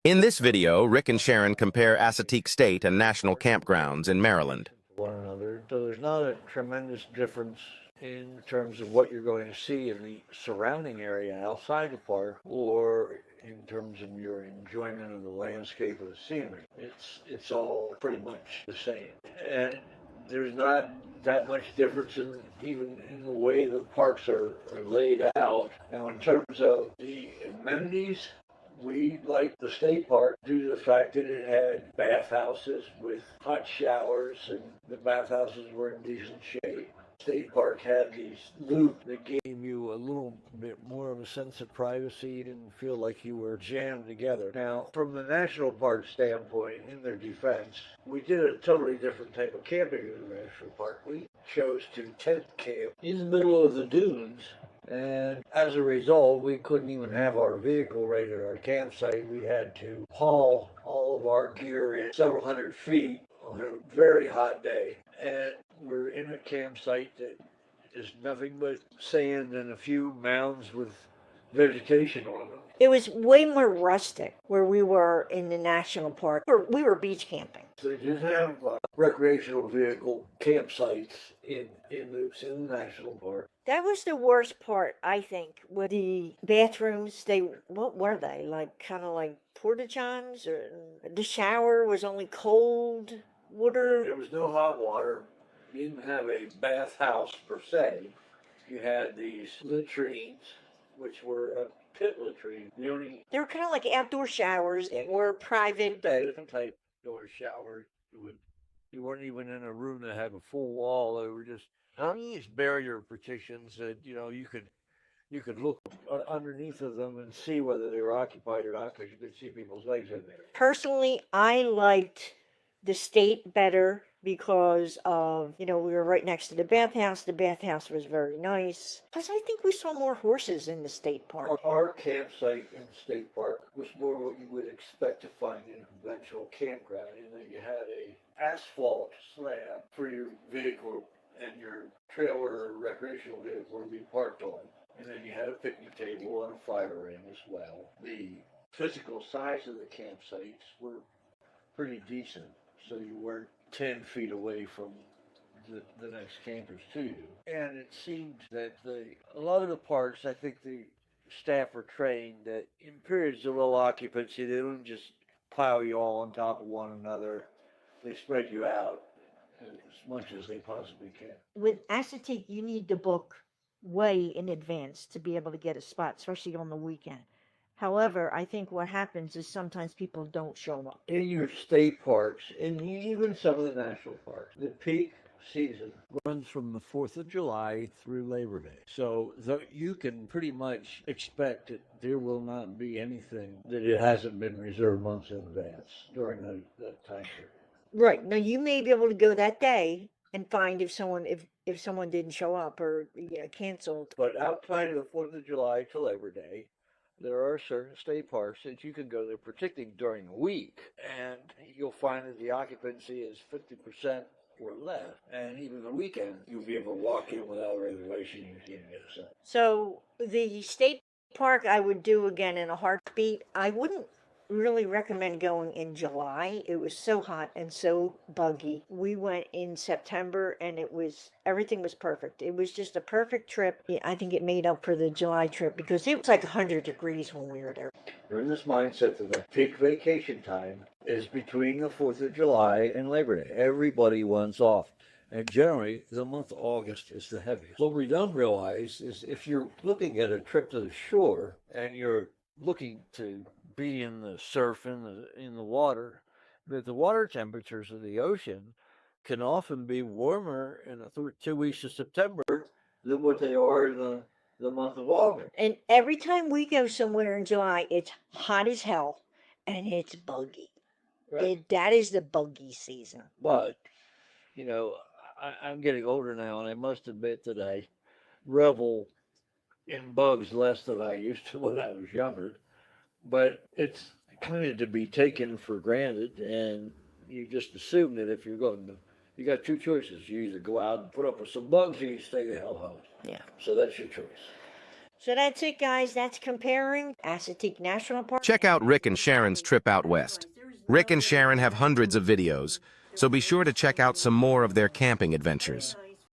In this video, Rick and Sharon compare Assateague State and National Campgrounds in Maryland. One another. So there's not a tremendous difference in terms of what you're going to see in the surrounding area outside the park or in terms of your enjoyment of the landscape or the scenery. It's all pretty much the same. And there's not that much difference even in the way the parks are laid out. Now in terms of the amenities, we liked the state park due to the fact that it had bathhouses with hot showers, and the bathhouses were in decent shape. State park had these loops that gave you a little bit more of a sense of privacy. You didn't feel like you were jammed together. Now, from the national park standpoint, in their defense, we did a totally different type of camping in the national park. We chose to tent camp in the middle of the dunes. And as a result, we couldn't even have our vehicle right at our campsite. We had to haul all of our gear in several hundred feet on a very hot day. And we're in a campsite that is nothing but sand and a few mounds with vegetation on them. It was way more rustic where we were in the national park. We were beach camping. So they did have recreational vehicle campsites in the national park. That was the worst part, I think, with the bathrooms. What were they? Kind of like porta-johns? Or the shower was only cold water? There was no hot water. You didn't have a bathhouse per se. You had these latrines, which were a pit latrine. They were kind of like outdoor showers that were private. Different type door shower. You weren't even in a room that had a full wall. They were just these barrier partitions that you could look underneath of them and see whether they were occupied or not, because you could see people's legs in there. Personally, I liked the state better because of, we were right next to the bathhouse. The bathhouse was very nice. Plus, I think we saw more horses in the state park. Our campsite in the state park was more what you would expect to find in a conventional campground, in that you had a asphalt slab for your vehicle and your trailer or recreational vehicle to be parked on. And then you had a picnic table and a fire ring as well. The physical size of the campsites were pretty decent, so you weren't 10 feet away from the next campers to you. And it seemed that a lot of the parks, I think the staff were trained that in periods of low occupancy, they don't just pile you all on top of one another. They spread you out as much as they possibly can. With Assateague, you need to book way in advance to be able to get a spot, especially on the weekend. However, I think what happens is sometimes people don't show up. In your state parks, and even some of the national parks, the peak season runs from the 4th of July through Labor Day. So you can pretty much expect that there will not be anything that it hasn't been reserved months in advance during that time period. Right. Now, you may be able to go that day and find if someone didn't show up or canceled. But outside of the 4th of July to Labor Day, there are certain state parks that you can go there, particularly during the week, and you'll find that the occupancy is 50% or less. And even the weekend, you'll be able to walk in without a reservation. You can't get a set. So the state park I would do again in a heartbeat. I wouldn't really recommend going in July. It was so hot and so buggy. We went in September and everything was perfect. It was just a perfect trip. I think it made up for the July trip because it was like 100 degrees when we were there. We're in this mindset that the peak vacation time is between the 4th of July and Labor Day. Everybody wants off. And generally, the month of August is the heaviest. What we don't realize is if you're looking at a trip to the shore and you're looking to be in the surf in the water, that the water temperatures of the ocean can often be warmer in the 2 weeks of September than what they are in the month of August. And every time we go somewhere in July, it's hot as hell and it's buggy. Right. That is the buggy season. But, I'm getting older now, and I must admit that I revel in bugs less than I used to when I was younger. But it's kind of to be taken for granted, and you just assume that if you're going to, you got two choices. You either go out and put up with some bugs, or you stay the hell home. Yeah. So that's your choice. So that's it, guys. That's comparing Assateague National Park. Check out Rick and Sharon's trip out west. Rick and Sharon have hundreds of videos, so be sure to check out some more of their camping adventures.